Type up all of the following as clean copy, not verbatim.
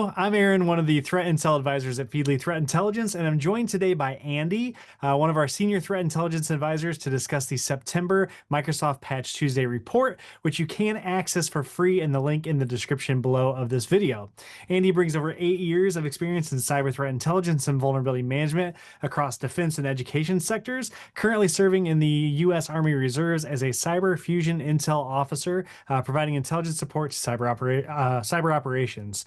Hello, I'm Aaron, one of the threat intel advisors at Feedly Threat Intelligence, and I'm joined today by Andy, one of our senior threat intelligence advisors, to discuss the September Microsoft Patch Tuesday report, which you can access for free in the link in the description below of this video. Andy brings over 8 years of experience in cyber threat intelligence and vulnerability management across defense and education sectors, currently serving in the U.S. Army Reserves as a cyber fusion intel officer, providing intelligence support to cyber operations.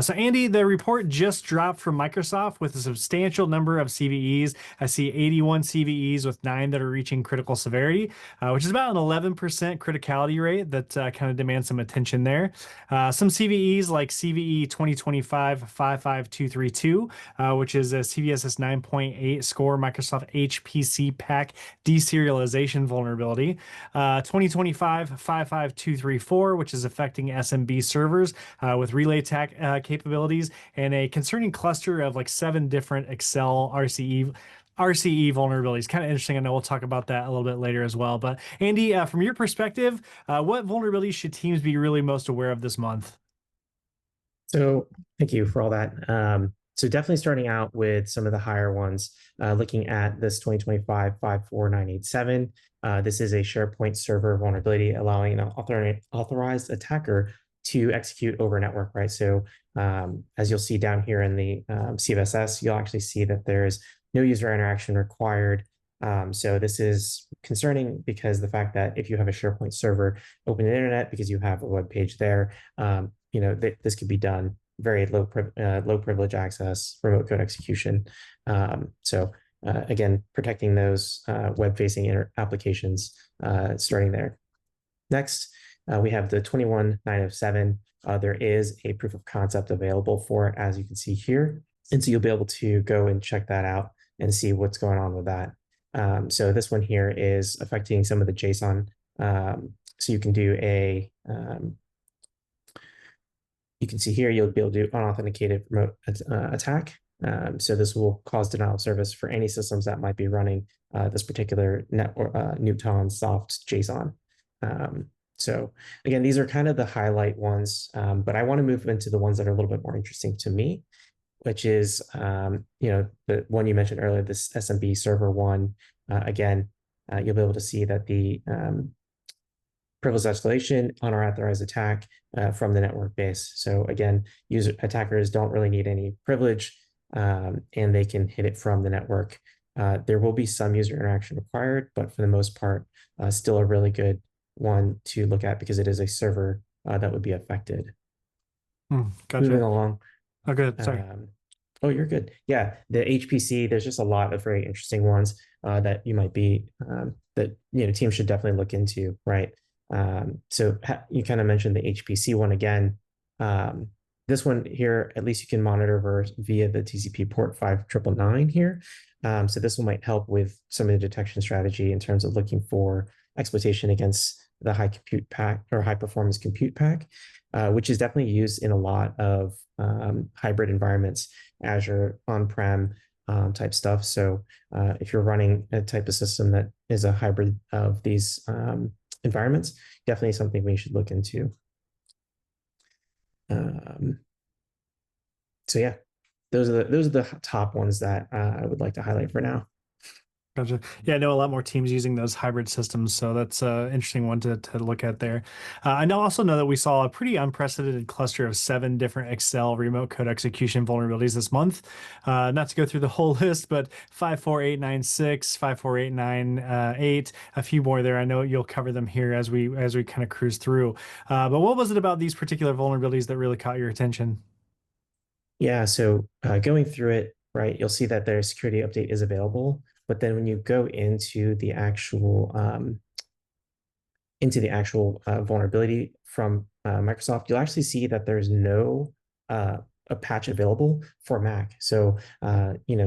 So Andy, the report just dropped from Microsoft with a substantial number of CVEs. I see 81 CVEs with 9 that are reaching critical severity, which is about an 11% criticality rate that kind of demands some attention there. Some CVEs like CVE 2025-55232, which is a CVSS 9.8 score Microsoft HPC Pack deserialization vulnerability. 2025-55234, which is affecting SMB servers with relay attack capabilities, and a concerning cluster of like 7 different Excel RCE vulnerabilities. Kind of interesting. I know we'll talk about that a little bit later as well. But Andy, from your perspective, what vulnerabilities should teams be really most aware of this month? So thank you for all that. So definitely starting out with some of the higher ones, looking at this 2025-54987. This is a SharePoint server vulnerability allowing an authorized attacker to execute over network, right? So as you'll see down here in the CVSS, you'll actually see that there's no user interaction required. So this is concerning because the fact that if you have a SharePoint server open the internet because you have a web page there, this could be done very low privilege access, remote code execution. Again, protecting those web-facing applications starting there. Next, we have the 21907. There is a proof of concept available for it, as you can see here. And so you'll be able to go and check that out and see what's going on with that. So this one here is affecting some of the JSON. So you can do you can see here, you'll be able to do unauthenticated remote attack. So this will cause denial of service for any systems that might be running this particular Newton soft JSON. So again, these are kind of the highlight ones, but I want to move into the ones that are a little bit more interesting to me, which is, the one you mentioned earlier, this SMB server one. Again, you'll be able to see that the privilege escalation, unauthorized attack from the network base. So again, attackers don't really need any privilege, and they can hit it from the network. There will be some user interaction required, but for the most part, still a really good one to look at because it is a server that would be affected. Gotcha. Moving along. Oh, good. Sorry. Oh, you're good. Yeah, the HPC, there's just a lot of very interesting ones that you might be, that teams should definitely look into, right? So you kind of mentioned the HPC one again. This one here, at least you can monitor via the TCP port 5999 here. So this one might help with some of the detection strategy in terms of looking for exploitation against the high compute pack or high performance compute pack, which is definitely used in a lot of hybrid environments, Azure, on-prem type stuff. So if you're running a type of system that is a hybrid of these environments, definitely something we should look into. So yeah, those are the top ones that I would like to highlight for now. Gotcha. Yeah, I know a lot more teams using those hybrid systems, so that's an interesting one to look at there. I also know that we saw a pretty unprecedented cluster of 7 different Excel remote code execution vulnerabilities this month. Not to go through the whole list, but 54896, 54898, a few more there. I know you'll cover them here as we kind of cruise through. But what was it about these particular vulnerabilities that really caught your attention? Yeah, so going through it, right, you'll see that their security update is available. But then when you go into the actual vulnerability from Microsoft, you'll actually see that there's no a patch available for Mac. So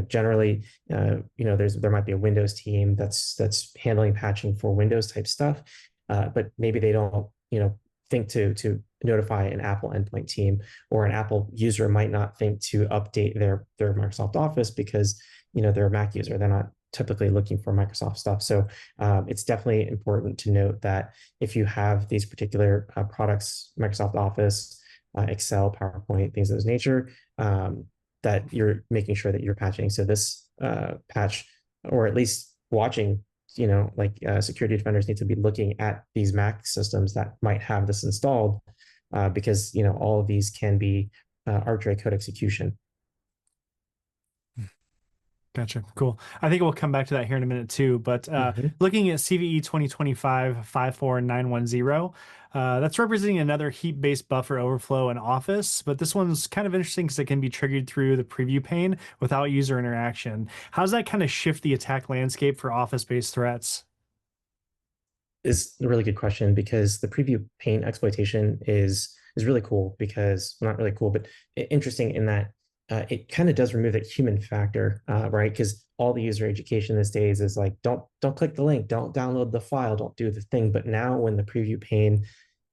generally, there might be a Windows team that's handling patching for Windows type stuff, but maybe they don't think to notify an Apple endpoint team, or an Apple user might not think to update their Microsoft Office because they're a Mac user. They're not typically looking for Microsoft stuff. So it's definitely important to note that if you have these particular products, Microsoft Office, Excel, PowerPoint, things of this nature, that you're making sure that you're patching. So this patch, or at least watching, like security defenders need to be looking at these Mac systems that might have this installed, because all of these can be arbitrary code execution. Gotcha. Cool. I think we'll come back to that here in a minute too. But Mhm. looking at CVE 2025 54910, that's representing another heap-based buffer overflow in Office. But this one's kind of interesting because it can be triggered through the preview pane without user interaction. How does that kind of shift the attack landscape for Office-based threats? Is a really good question, because the preview pane exploitation is really cool, because, well, not really cool, but interesting in that it kind of does remove that human factor, right? Because all the user education these days is like, don't click the link, don't download the file, don't do the thing. But now when the preview pane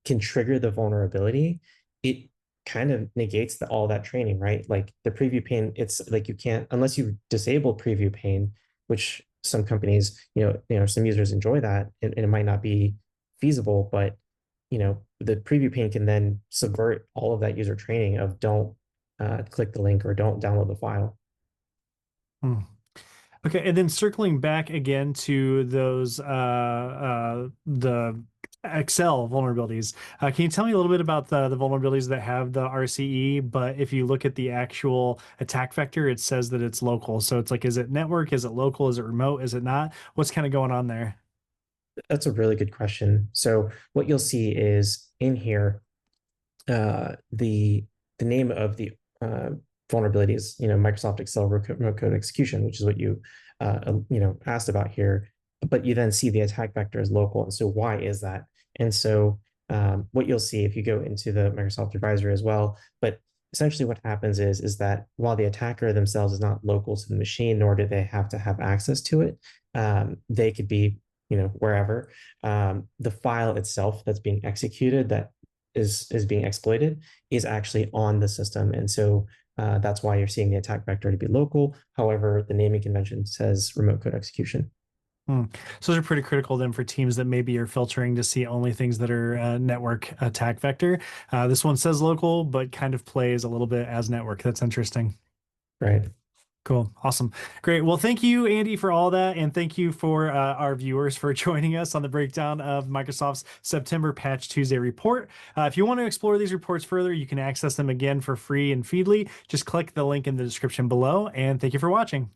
can trigger the vulnerability, it kind of negates all that training, right? Like the preview pane, it's like you can't, unless you disable preview pane, which some companies, some users enjoy that, and it might not be feasible, but the preview pane can then subvert all of that user training of don't click the link or don't download the file. Hmm. Okay, and then circling back again to those the Excel vulnerabilities. Can you tell me a little bit about the vulnerabilities that have the RCE, but if you look at the actual attack vector, it says that it's local. So it's like, is it network? Is it local? Is it remote? Is it not? What's kind of going on there? That's a really good question. So what you'll see is in here, the name of the vulnerability is Microsoft Excel remote code execution, which is what you asked about here. But you then see the attack vector is local, and so why is that? And so what you'll see if you go into the Microsoft advisory as well, but essentially what happens is that while the attacker themselves is not local to the machine, nor do they have to have access to it, they could be wherever. The file itself that's being executed, that is being exploited, is actually on the system. And so that's why you're seeing the attack vector to be local. However, the naming convention says remote code execution. Hmm. So those are pretty critical then for teams that maybe are filtering to see only things that are network attack vector. This one says local, but kind of plays a little bit as network. That's interesting. Right. Cool. Awesome. Great. Well, thank you, Andy, for all that. And thank you for our viewers for joining us on the breakdown of Microsoft's September Patch Tuesday report. If you want to explore these reports further, you can access them again for free and Feedly. Just click the link in the description below. And thank you for watching.